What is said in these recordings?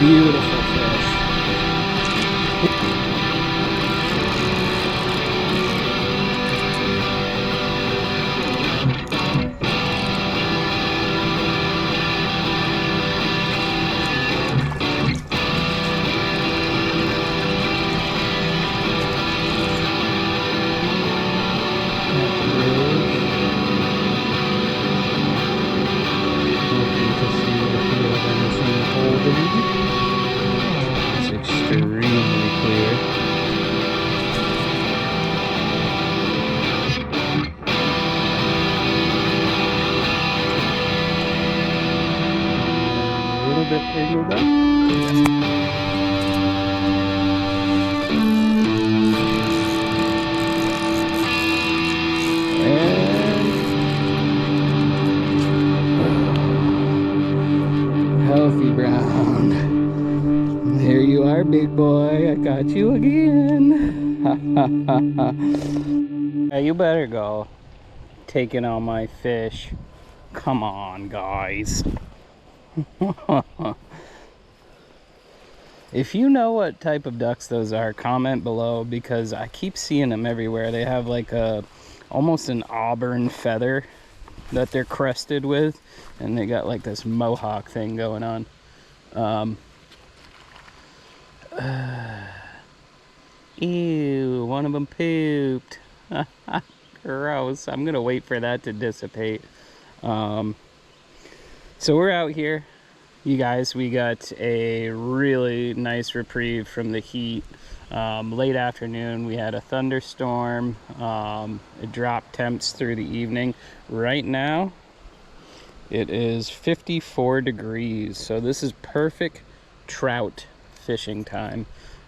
Beautiful fish. It's extremely clear. A little bit tangled up. Healthy brown. There you are, big boy. I got you again. Hey, you better go. Taking all my fish. Come on, guys. If you know what type of ducks those are, comment below, because I keep seeing them everywhere. They have like almost an auburn feather that they're crested with, and they got like this mohawk thing going on. Ew, one of them pooped. Gross. I'm gonna wait for that to dissipate. So we're out here, you guys. We got a really nice reprieve from the heat. Late afternoon we had a thunderstorm. It dropped temps through the evening. Right now it is 54 degrees, so this is perfect trout fishing time.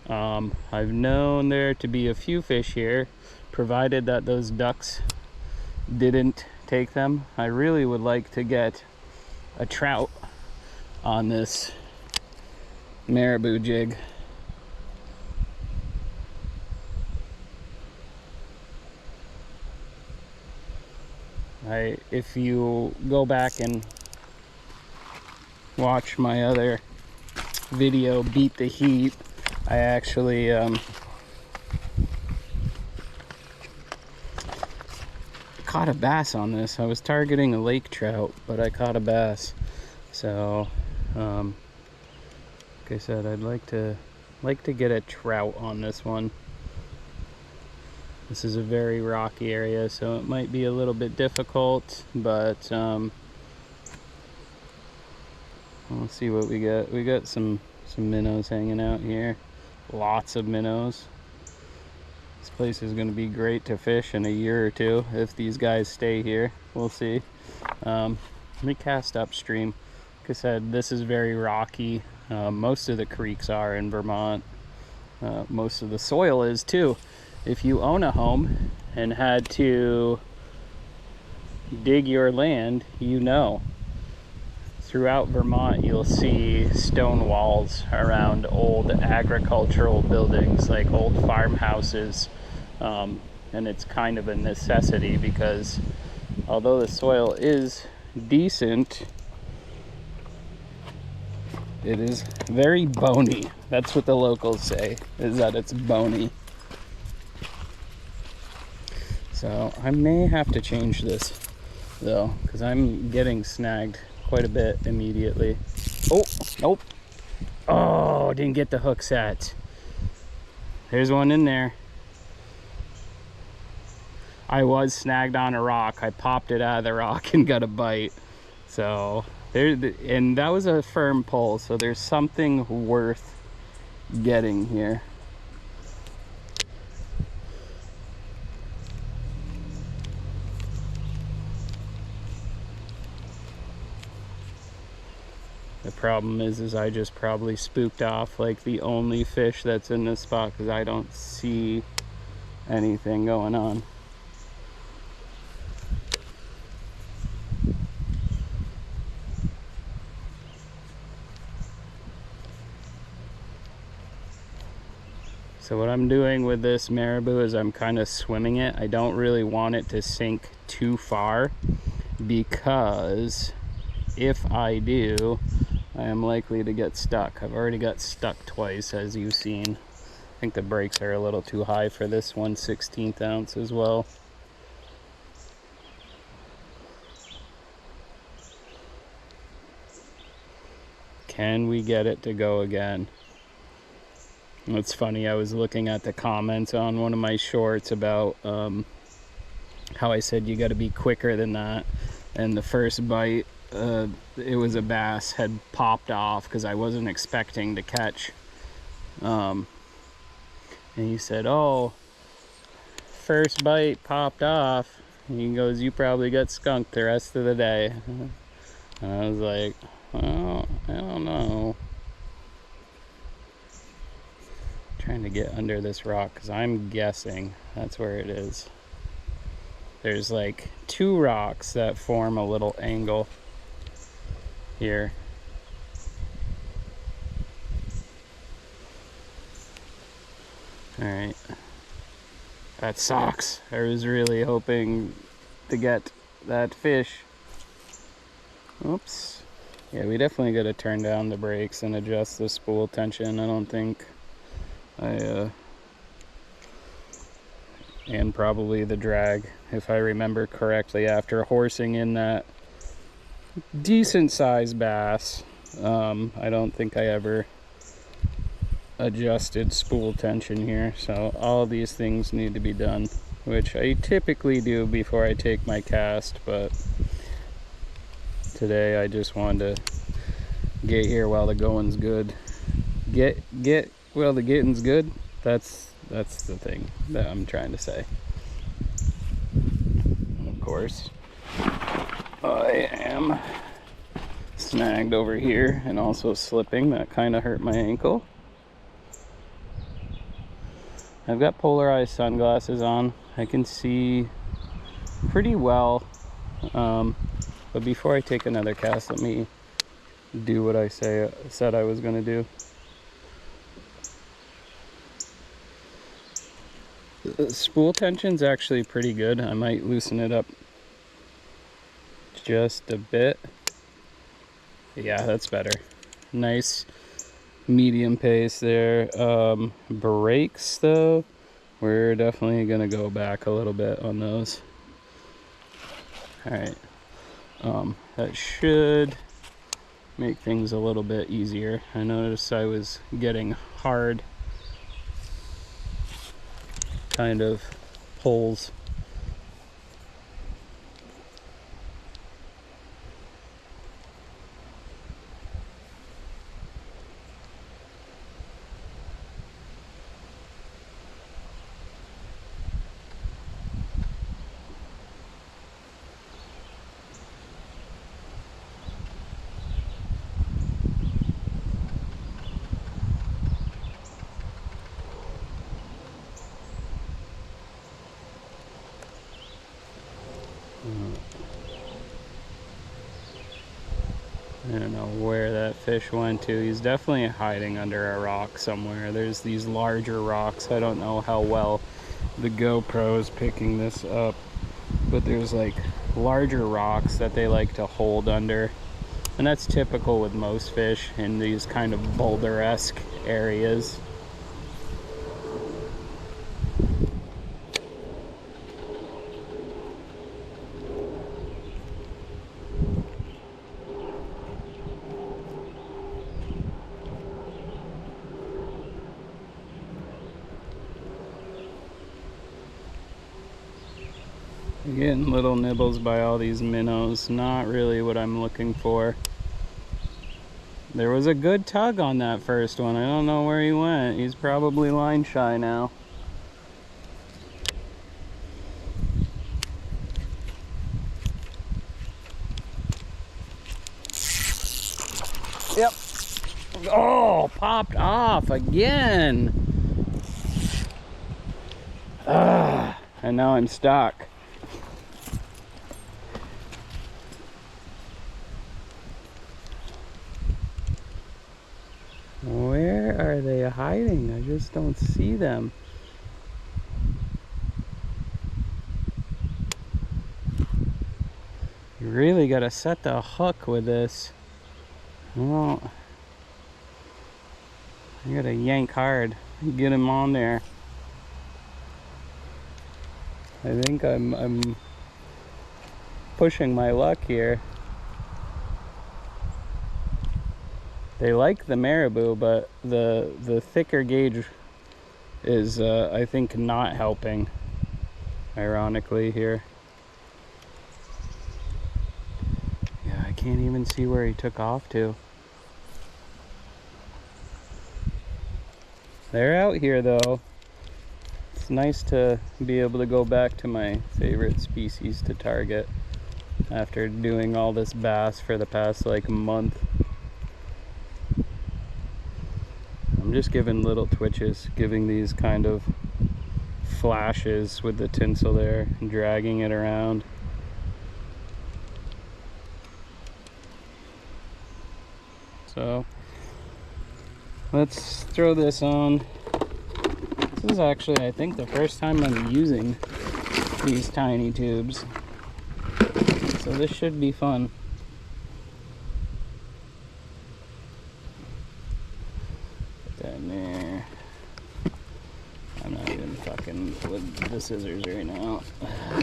I've known there to be a few fish here, provided that those ducks didn't take them. I really would like to get a trout on this marabou jig. If you go back and watch my other video, Beat the Heat, I actually caught a bass on this. I was targeting a lake trout, but I caught a bass. So like I said, I'd like to get a trout on this one. This is a very rocky area, so it might be a little bit difficult, but let's see what we got. We got some minnows hanging out here. Lots of minnows. This place is going to be great to fish in a year or two if these guys stay here. We'll see. Let me cast upstream. Like I said, this is very rocky. Most of the creeks are in Vermont. Most of the soil is too. If you own a home and had to dig your land, you know. Throughout Vermont, you'll see stone walls around old agricultural buildings, like old farmhouses. And it's kind of a necessity because although the soil is decent, it is very bony. That's what the locals say, is that it's bony. So I may have to change this though, because I'm getting snagged quite a bit immediately. Oh, nope. Oh, didn't get the hook set. There's one in there. I was snagged on a rock. I popped it out of the rock and got a bite. So there, and that was a firm pull, so there's something worth getting here. The problem is I just probably spooked off like the only fish that's in this spot, because I don't see anything going on. So what I'm doing with this marabou is I'm kind of swimming it. I don't really want it to sink too far, because if I do, I am likely to get stuck. I've already got stuck twice, as you've seen. I think the brakes are a little too high for this 1/16 ounce as well. Can we get it to go again? It's funny, I was looking at the comments on one of my shorts about how I said you got to be quicker than that, and the first bite, it was a bass, had popped off because I wasn't expecting to catch. And he said, oh, first bite popped off. And he goes, you probably got skunked the rest of the day. And I was like, well, I don't know. Trying to get under this rock because I'm guessing that's where it is. There's like 2 rocks that form a little angle here. All right, that sucks. I was really hoping to get that fish. Oops. Yeah, we definitely got to turn down the brakes and adjust the spool tension. I don't think and probably the drag, if I remember correctly, after horsing in that decent sized bass. I don't think I ever adjusted spool tension here, so all these things need to be done, which I typically do before I take my cast, but today I just wanted to get here while the going's good. Get while the getting's good. That's the thing that I'm trying to say. Of course, I am snagged over here and also slipping. That kind of hurt my ankle. I've got polarized sunglasses on. I can see pretty well. But before I take another cast, let me do what I said I was going to do. The spool tension's actually pretty good. I might loosen it up just a bit. Yeah, that's better. Nice medium pace there. Brakes though, we're definitely gonna go back a little bit on those. All right, that should make things a little bit easier. I noticed I was getting hard kind of pulls. I don't know where that fish went to. He's definitely hiding under a rock somewhere. There's these larger rocks. I don't know how well the GoPro is picking this up, but there's like larger rocks that they like to hold under. And that's typical with most fish in these kind of boulder-esque areas. Getting little nibbles by all these minnows. Not really what I'm looking for. There was a good tug on that first one. I don't know where he went. He's probably line shy now. Yep. Oh, popped off again. And now I'm stuck. Where are they hiding? I just don't see them. You really gotta set the hook with this. Well, I gotta yank hard, get him on there. I think I'm pushing my luck here. They like the marabou, but the thicker gauge is I think not helping, ironically here. Yeah, I can't even see where he took off to. They're out here though. It's nice to be able to go back to my favorite species to target after doing all this bass for the past like month. I'm just giving little twitches, giving these kind of flashes with the tinsel there and dragging it around. So let's throw this on. This is actually, I think, the first time I'm using these tiny tubes, so this should be fun. Put that in there. I'm not even fucking with the scissors right now. I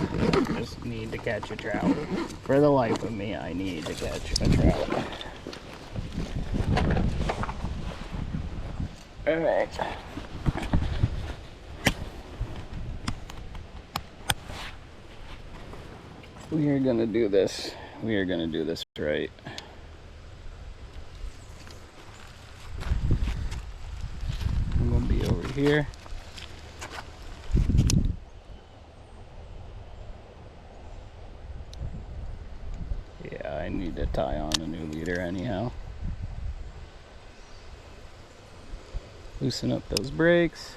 just need to catch a trout. For the life of me, I need to catch a trout. Alright. We are gonna do this. We are gonna do this right. I'm gonna be over here. Yeah, I need to tie on a new leader anyhow. Loosen up those brakes.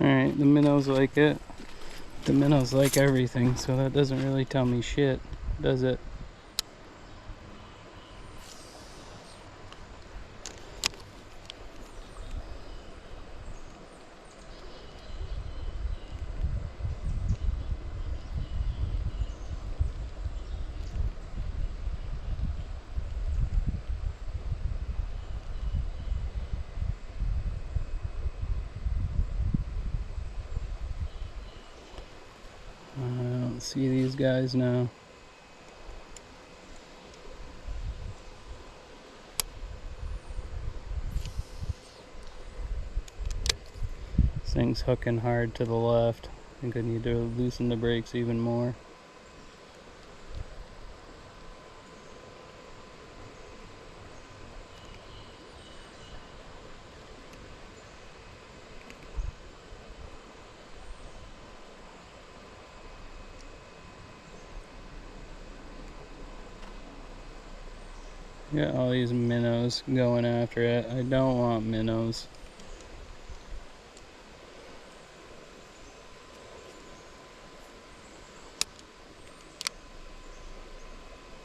Alright, the minnows like it. The minnows like everything, so that doesn't really tell me shit, does it? I don't see these guys now. This thing's hooking hard to the left. I think I need to loosen the brakes even more. Got all these minnows going after it. I don't want minnows.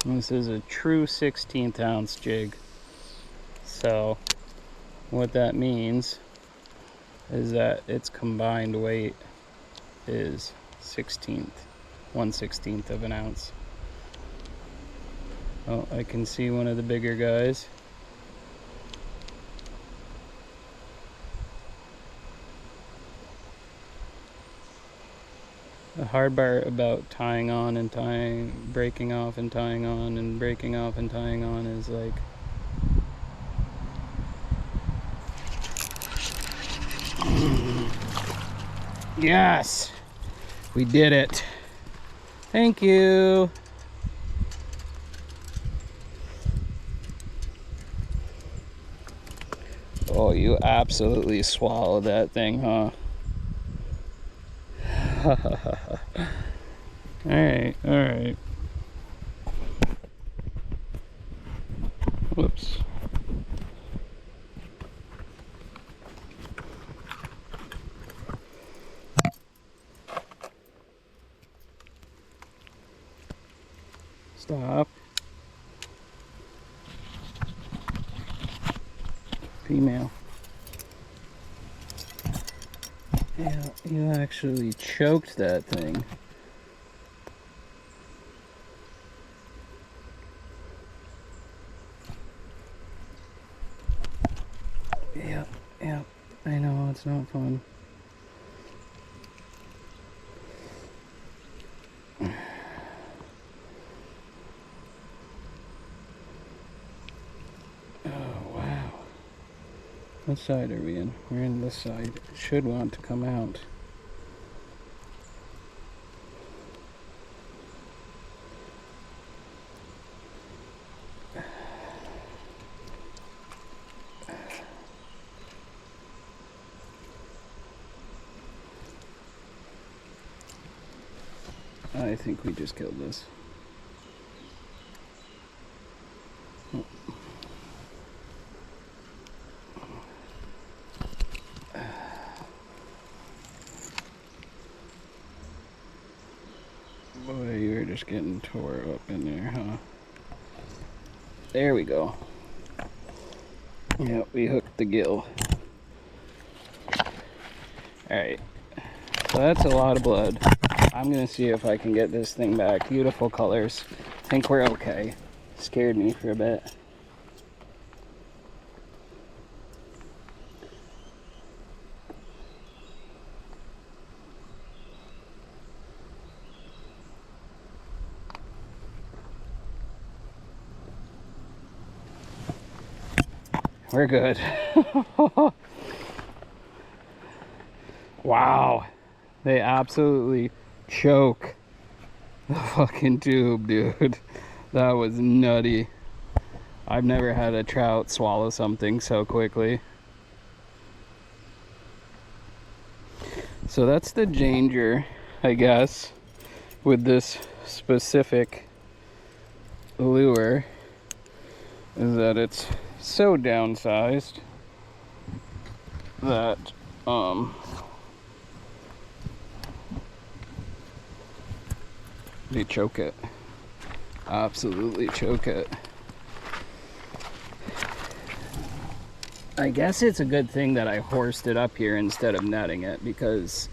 This is a true 16th ounce jig. So what that means is that its combined weight is 1/16 of an ounce. Oh, I can see one of the bigger guys. The hard part about tying on and breaking off and tying on and breaking off and tying on is like yes, we did it. Thank you. Oh, you absolutely swallowed that thing, huh? Alright, alright. Whoops. Stop. Female. Yeah, you actually choked that thing. Yeah, yeah. I know, it's not fun. What side are we in? We're in this side. It should want to come out. I think we just killed this. Boy, you're just getting tore up in there, huh? There we go. Yep, we hooked the gill. Alright, so that's a lot of blood. I'm gonna see if I can get this thing back. Beautiful colors. I think we're okay. Scared me for a bit. We're good. Wow. They absolutely choke the fucking tube, dude. That was nutty. I've never had a trout swallow something so quickly. So that's the danger, I guess, with this specific lure, is that it's so downsized that they choke it. Absolutely choke it. I guess it's a good thing that I horsed it up here instead of netting it, because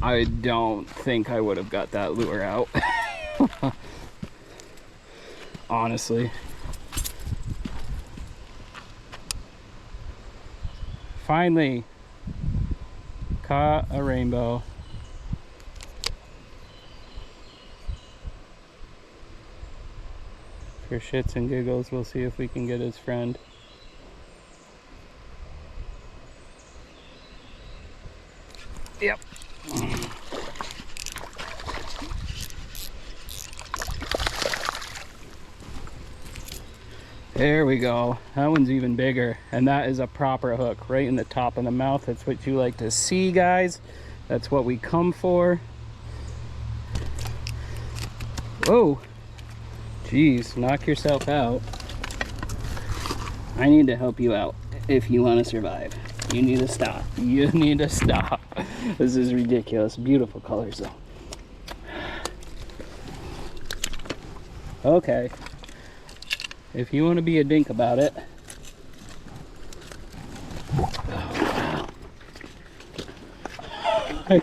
I don't think I would have got that lure out. Honestly. Finally caught a rainbow. For shits and giggles, we'll see if we can get his friend. Yep. There we go. That one's even bigger, and that is a proper hook right in the top of the mouth. That's what you like to see, guys. That's what we come for. Whoa. Jeez, knock yourself out. I need to help you out if you want to survive. You need to stop. You need to stop. This is ridiculous. Beautiful colors, though. Okay. If you want to be a dink about it. I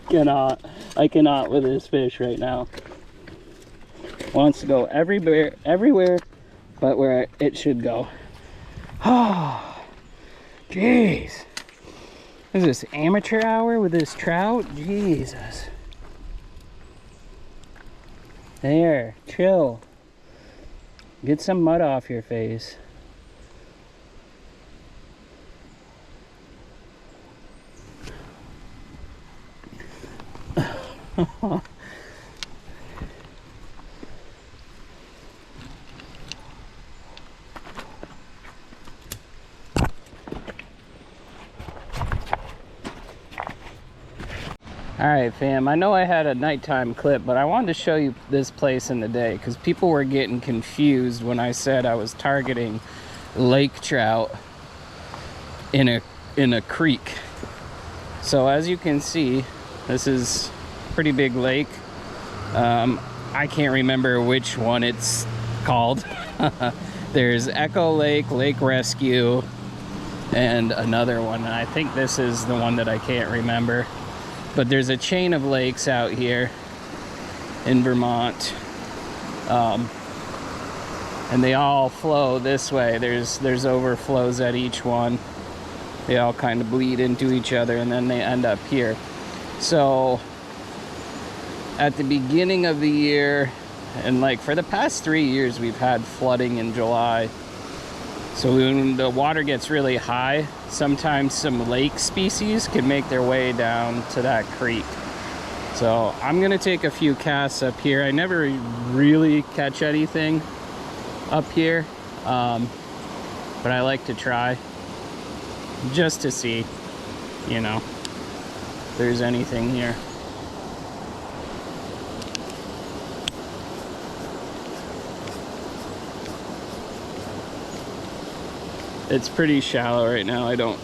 cannot with this fish right now. Wants to go everywhere but where it should go. Oh, jeez. Is this amateur hour with this trout? Jesus. There, chill. Get some mud off your face. All right, fam, I know I had a nighttime clip, but I wanted to show you this place in the day because people were getting confused when I said I was targeting lake trout in a creek. So as you can see, this is a pretty big lake. I can't remember which one it's called. There's Echo Lake, Lake Rescue, and another one. And I think this is the one that I can't remember. But there's a chain of lakes out here in Vermont. And they all flow this way. There's overflows at each one. They all kind of bleed into each other and then they end up here. So at the beginning of the year, and like for the past 3 years, we've had flooding in July. So when the water gets really high, sometimes some lake species can make their way down to that creek. So I'm gonna take a few casts up here. I never really catch anything up here, but I like to try just to see, you know, if there's anything here. It's pretty shallow right now. I don't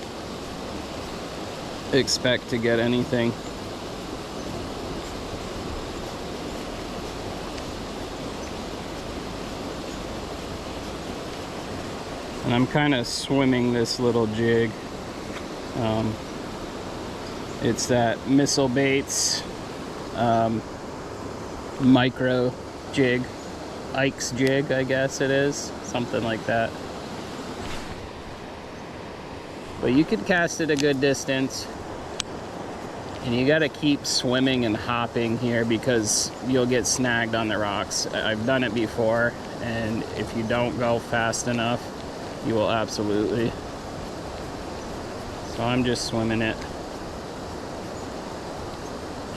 expect to get anything. And I'm kind of swimming this little jig. It's that Missile Baits micro jig, Ike's jig, I guess it is, something like that. But you can cast it a good distance, and you got to keep swimming and hopping here because you'll get snagged on the rocks. I've done it before, and if you don't go fast enough, you will absolutely. So I'm just swimming it,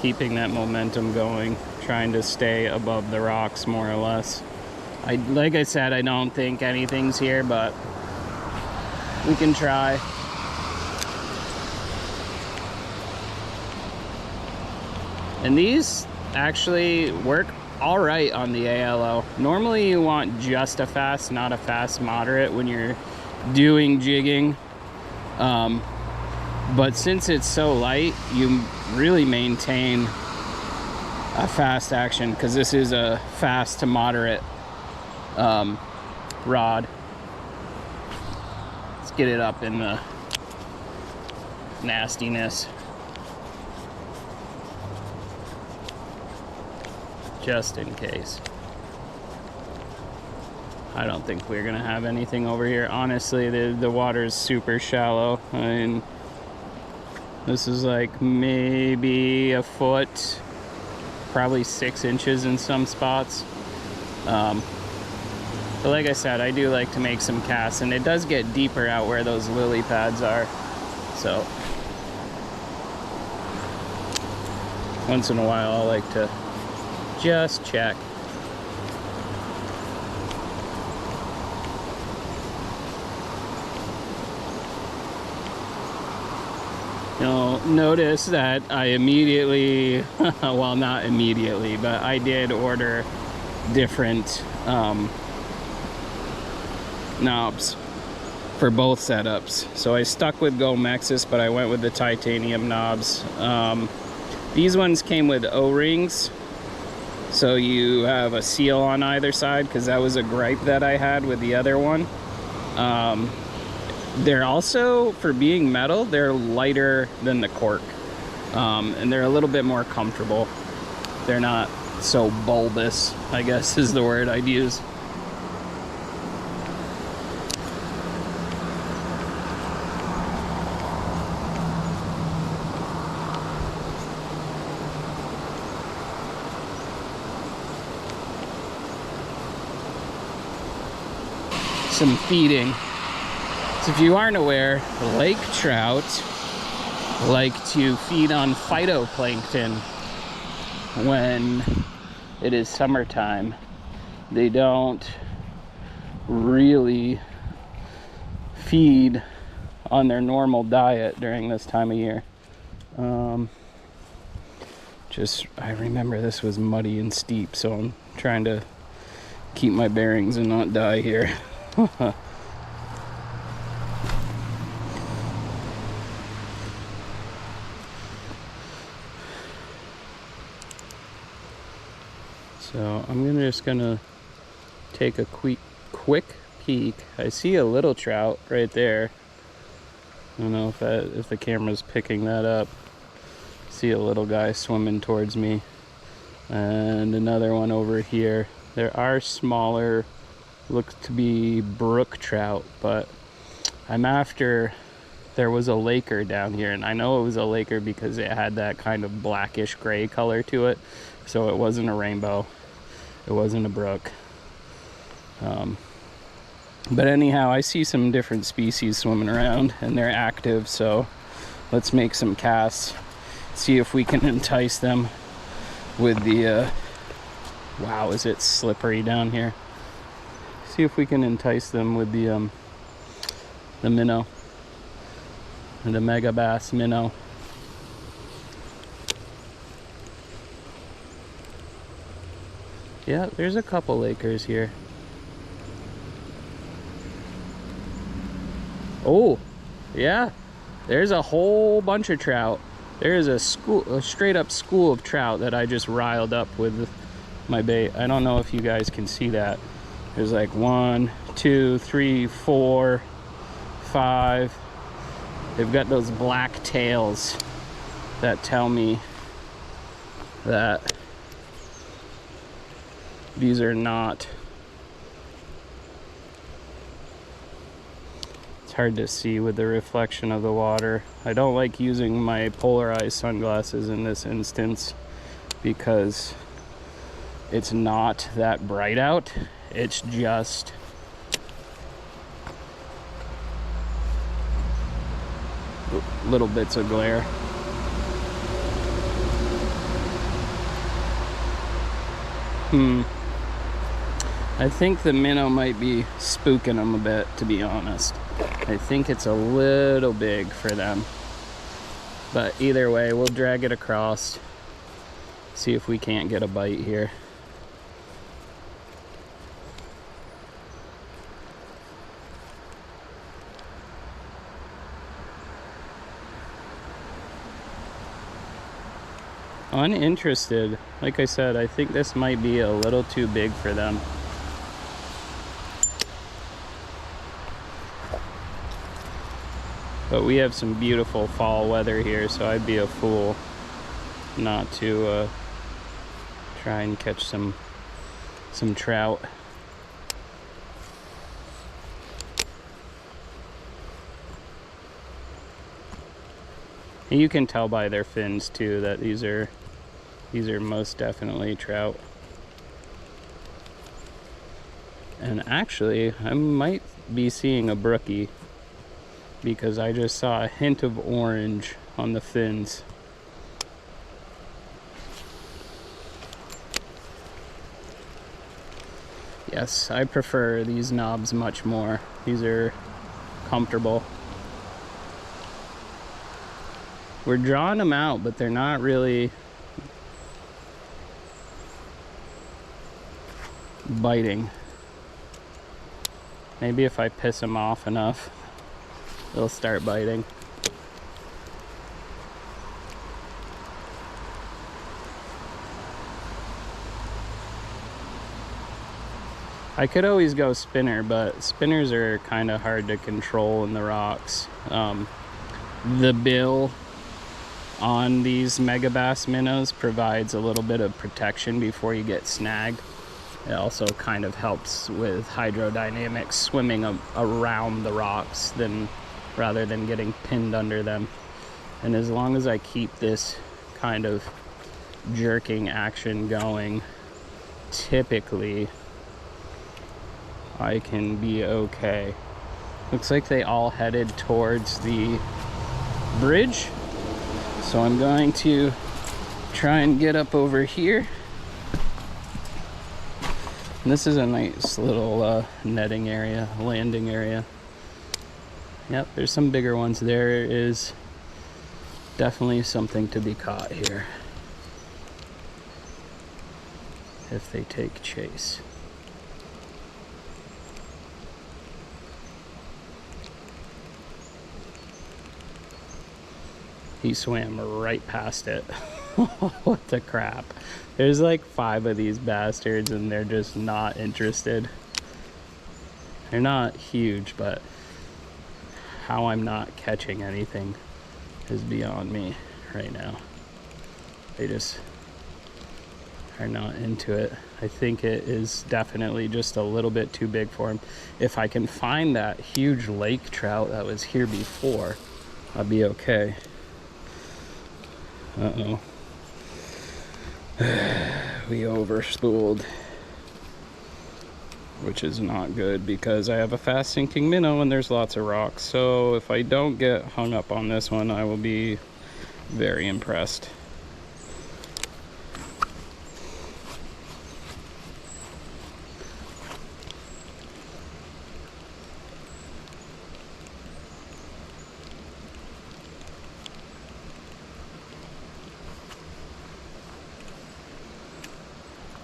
keeping that momentum going, trying to stay above the rocks more or less. Like I said, I don't think anything's here, but we can try. And these actually work all right on the ALO. Normally you want just a fast, not a fast moderate when you're doing jigging. But since it's so light, you really maintain a fast action because this is a fast to moderate rod. Let's get it up in the nastiness. Just in case. I don't think we're gonna have anything over here. Honestly, the water is super shallow. I mean, this is like maybe a foot, probably 6 inches in some spots. But like I said, I do like to make some casts, and it does get deeper out where those lily pads are. So once in a while, I like to just check. You'll notice that I immediately, well, not immediately, but I did order different knobs for both setups. So I stuck with Gomexus, but I went with the titanium knobs. These ones came with O-rings, so you have a seal on either side, because that was a gripe that I had with the other one. They're also, for being metal, they're lighter than the cork, and they're a little bit more comfortable. They're not so bulbous, I guess is the word I'd use. Some feeding. So if you aren't aware, lake trout like to feed on phytoplankton when it is summertime. They don't really feed on their normal diet during this time of year. Just, I remember this was muddy and steep, so I'm trying to keep my bearings and not die here. So I'm just gonna take a quick peek. I see a little trout right there. I don't know if the camera's picking that up. See a little guy swimming towards me, and another one over here. There are smaller, look to be brook trout, but I'm after, there was a laker down here, and I know it was a laker because it had that kind of blackish gray color to it, so it wasn't a rainbow, it wasn't a brook. But anyhow, I see some different species swimming around and they're active, so let's make some casts, see if we can entice them with the wow, is it slippery down here. See if we can entice them with the minnow, the mega bass minnow. Yeah, there's a couple lakers here. Oh, yeah, there's a whole bunch of trout. There is a straight up school of trout that I just riled up with my bait. I don't know if you guys can see that. There's like 1, 2, 3, 4, 5. They've got those black tails that tell me that these are not, it's hard to see with the reflection of the water. I don't like using my polarized sunglasses in this instance because it's not that bright out. It's just little bits of glare. I think the minnow might be spooking them a bit, to be honest. I think it's a little big for them. But either way, we'll drag it across, see if we can't get a bite here. Uninterested. Like I said, I think this might be a little too big for them. But we have some beautiful fall weather here, so I'd be a fool not to try and catch some trout. And you can tell by their fins too that these are most definitely trout. And actually, I might be seeing a brookie because I just saw a hint of orange on the fins. Yes, I prefer these knobs much more. These are comfortable. We're drawing them out, but they're not really biting. Maybe if I piss them off enough, they'll start biting. I could always go spinner, but spinners are kind of hard to control in the rocks. The bill on these mega bass minnows provides a little bit of protection before you get snagged. It also kind of helps with hydrodynamics, swimming around the rocks rather than getting pinned under them. And as long as I keep this kind of jerking action going, typically I can be okay. Looks like they all headed towards the bridge. So I'm going to try and get up over here. And this is a nice little netting area, landing area. Yep, there's some bigger ones. There is definitely something to be caught here. if they take chase. He swam right past it. What the crap. There's like 5 of these bastards and they're just not interested. They're not huge, but how I'm not catching anything is beyond me right now. They just are not into it. I think it is definitely just a little bit too big for him. If I can find that huge lake trout that was here before, I'll be okay. Uh-oh. We overspooled, which is not good because I have a fast sinking minnow and there's lots of rocks. So if I don't get hung up on this one, I will be very impressed.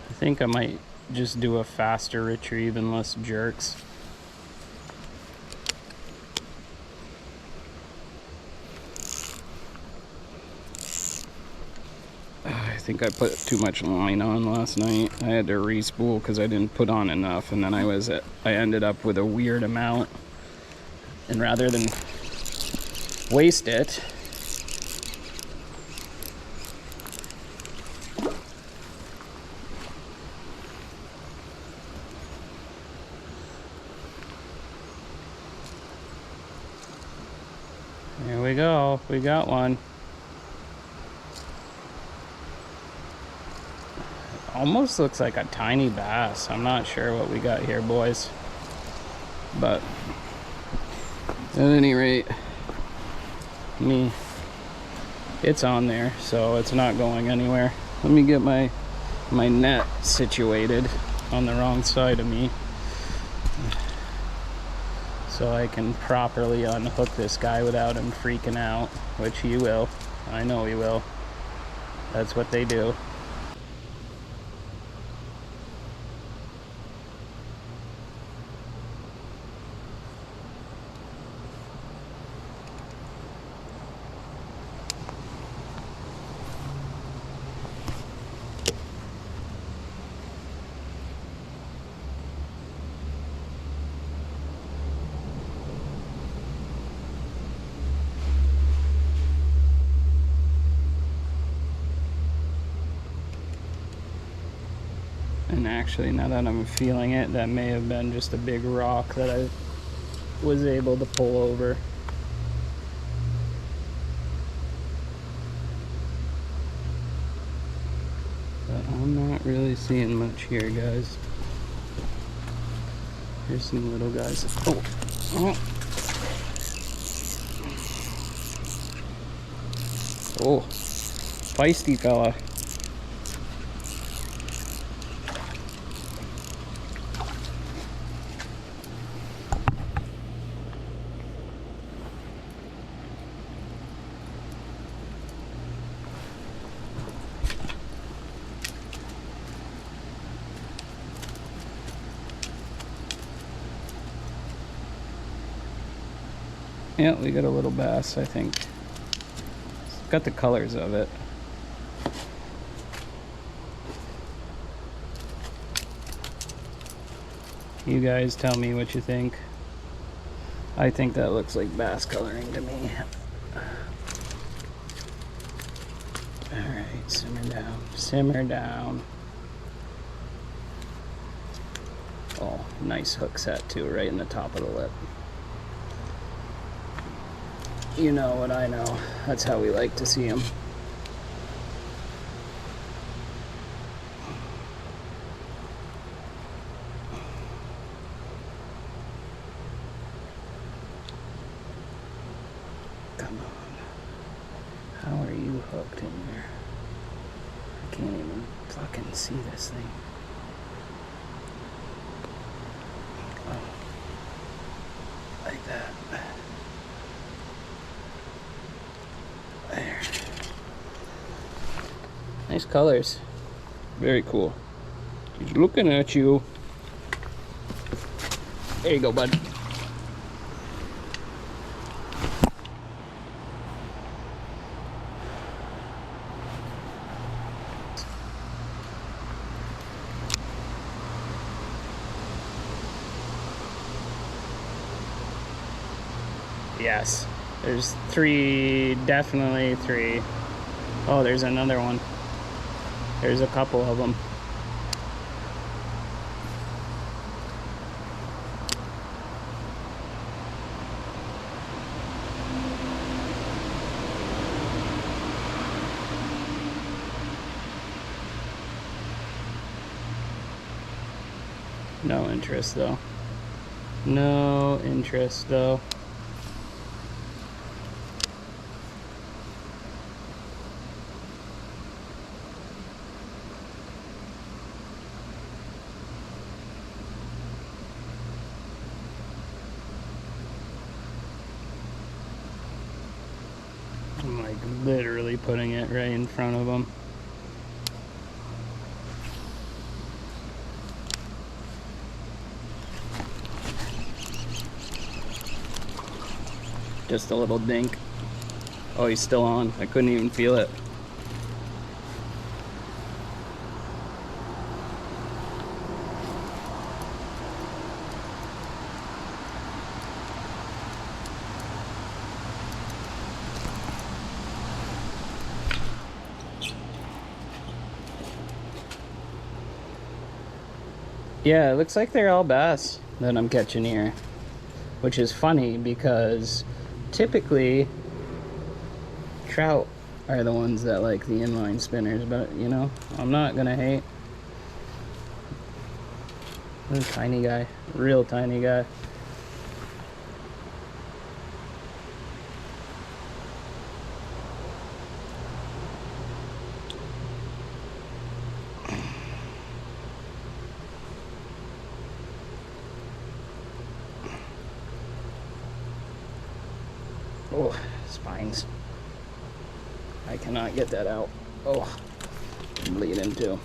I think I might just do a faster retrieve and less jerks. I think I put too much line on last night. I had to re-spool because I didn't put on enough, and then I ended up with a weird amount. And rather than waste it, there we go. We got one. Almost looks like a tiny bass. I'm not sure what we got here, boys. But at any rate, it's on there, so it's not going anywhere. Let me get my net situated on the wrong side of me so I can properly unhook this guy without him freaking out, which he will. I know he will. That's what they do. And actually, now that I'm feeling it, that may have been just a big rock that I was able to pull over. But I'm not really seeing much here, guys. Here's some little guys. Oh, feisty fella. Yeah, we got a little bass, I think. It's got the colors of it. You guys tell me what you think. I think that looks like bass coloring to me. Alright, simmer down. Simmer down. Oh, nice hook set too, right in the top of the lip. You know what I know. That's how we like to see them. Come on. How are you hooked in there? I can't even fucking see this thing. Oh. Like that. There. Nice colors. Very cool. He's looking at you. There you go, bud. Yes, there's three, definitely three. Oh, there's another one. There's a couple of them. No interest though. No interest though. I'm like literally putting it right in front of them. Just a little dink. Oh, he's still on. I couldn't even feel it. Yeah, it looks like they're all bass that I'm catching here, which is funny because typically trout are the ones that like the inline spinners, but you know, I'm not gonna hate. This tiny guy, real tiny guy. Oh, spines. I cannot get that out. Oh, I'm bleeding too.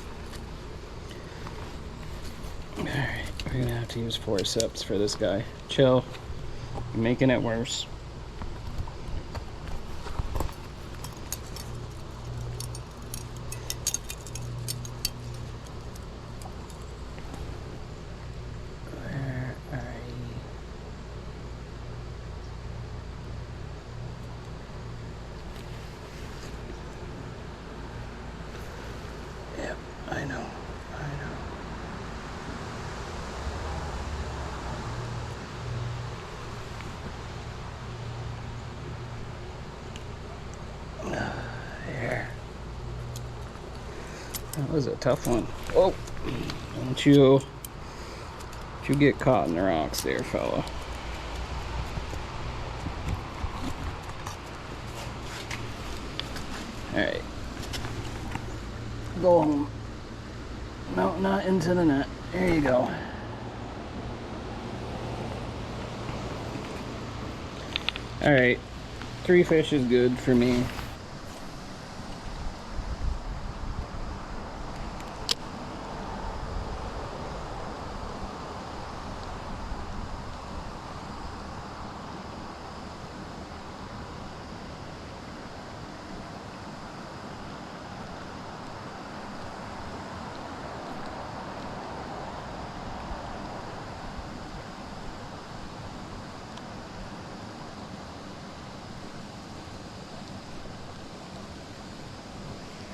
Alright, we're gonna have to use forceps for this guy. Chill. You're making it worse. Where are you? Yep, I know. There. That was a tough one. Oh, don't you get caught in the rocks there, fella. Alright. Go home. No, not into the net. There you go. Alright. 3 fish is good for me.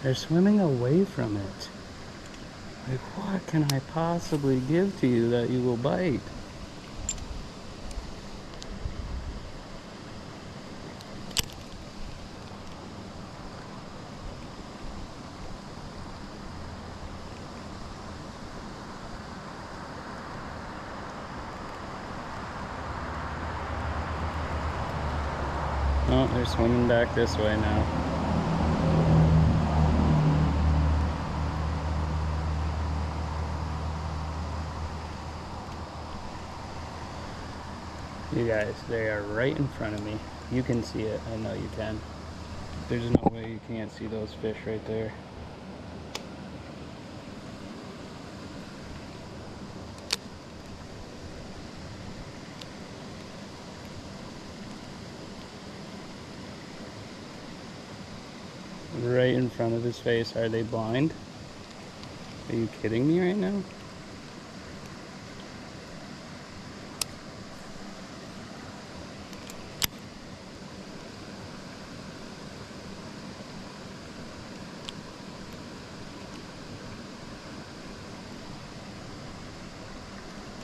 They're swimming away from it. Like, what can I possibly give to you that you will bite? Oh, they're swimming back this way now. You guys, they are right in front of me. You can see it. I know you can. There's no way you can't see those fish right there. right in front of his face. Are they blind? Are you kidding me right now?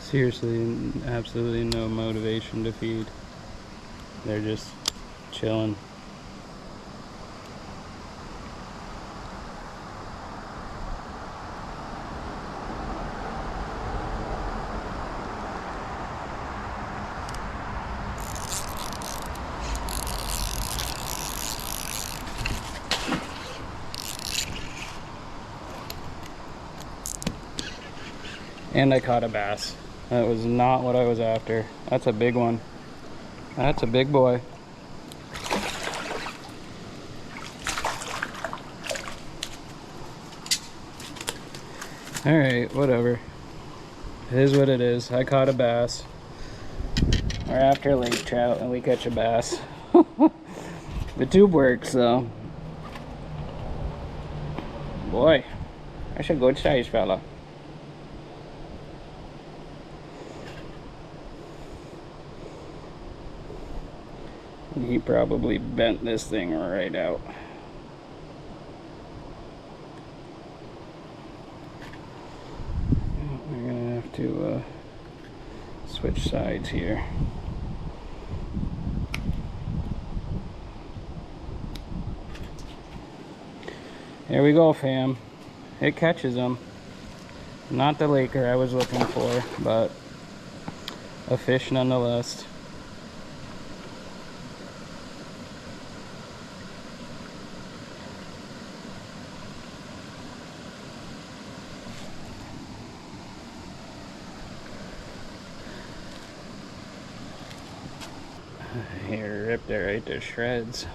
Seriously, absolutely no motivation to feed. They're just chilling. And I caught a bass. That was not what I was after. That's a big one. That's a big boy. Alright, whatever. It is what it is. I caught a bass. We're after lake trout and we catch a bass. The tube works though. Boy, that's a good size fella. He probably bent this thing right out. We're gonna have to switch sides here. There we go, fam. It catches them. Not the laker I was looking for, but a fish nonetheless. Here, ripped it right to shreds.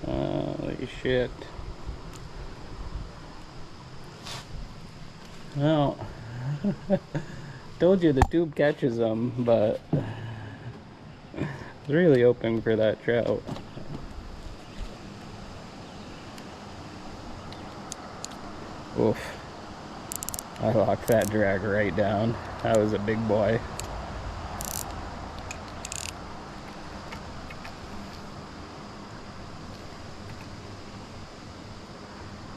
Holy shit. Well, told you the tube catches them, but I was really hoping for that trout. Oof. I locked that drag right down. That was a big boy.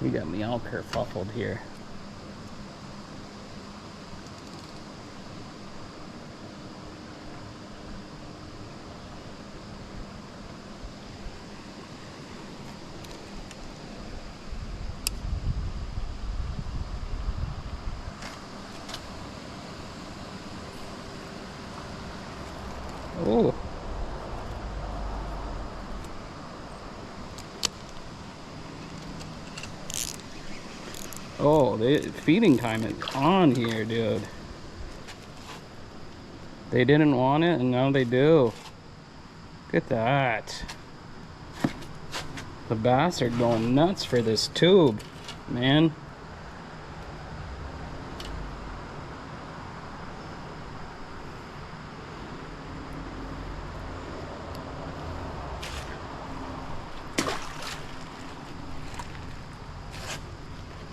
You got me all kerfuffled here. Oh. Oh, feeding time is on here, dude. They didn't want it, and now they do. Look at that. The bass are going nuts for this tube, man.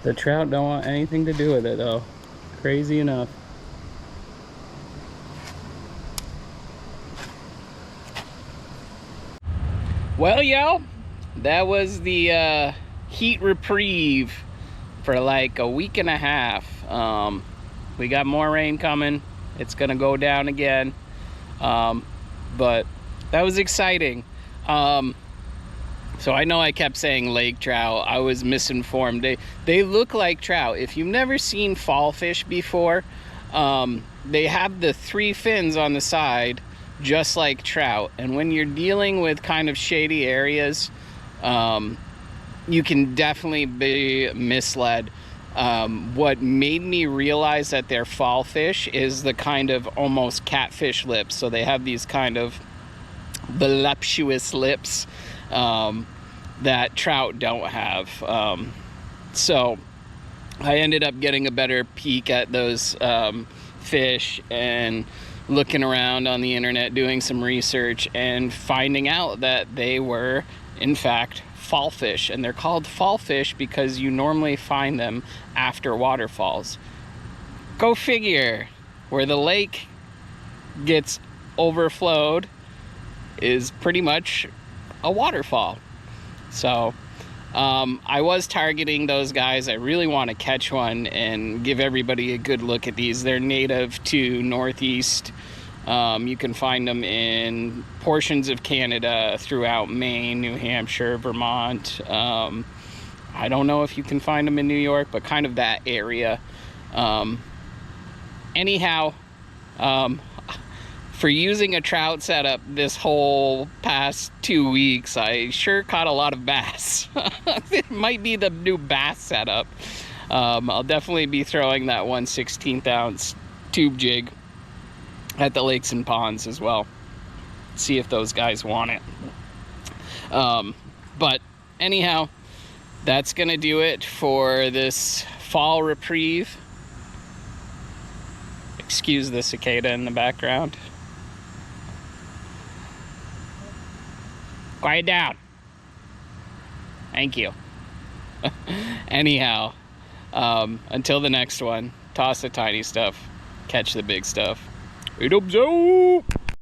The trout don't want anything to do with it though. Crazy enough. Well, yo, that was the heat reprieve for like a week and a half. We got more rain coming. It's gonna go down again. But that was exciting. So I know I kept saying lake trout. I was misinformed. They look like trout. If you've never seen fall fish before, they have the 3 fins on the side, just like trout. And when you're dealing with kind of shady areas, you can definitely be misled. What made me realize that they're fall fish is the kind of almost catfish lips. So they have these kind of voluptuous lips that trout don't have. So I ended up getting a better peek at those fish and looking around on the internet, doing some research and finding out that they were in fact fall fish, and they're called fall fish because you normally find them after waterfalls. Go figure. Where the lake gets overflowed is pretty much a waterfall. So I was targeting those guys. I really want to catch one and give everybody a good look at these. They're native to Northeast. You can find them in portions of Canada, throughout Maine, New Hampshire, Vermont. I don't know if you can find them in New York, but kind of that area. Anyhow, for using a trout setup this whole past 2 weeks, I sure caught a lot of bass. It might be the new bass setup. I'll definitely be throwing that 1/16 ounce tube jig at the lakes and ponds as well. See if those guys want it. But anyhow, that's gonna do it for this fall reprieve. Excuse the cicada in the background. Quiet down. Thank you. Anyhow, until the next one, toss the tiny stuff, catch the big stuff. Hey,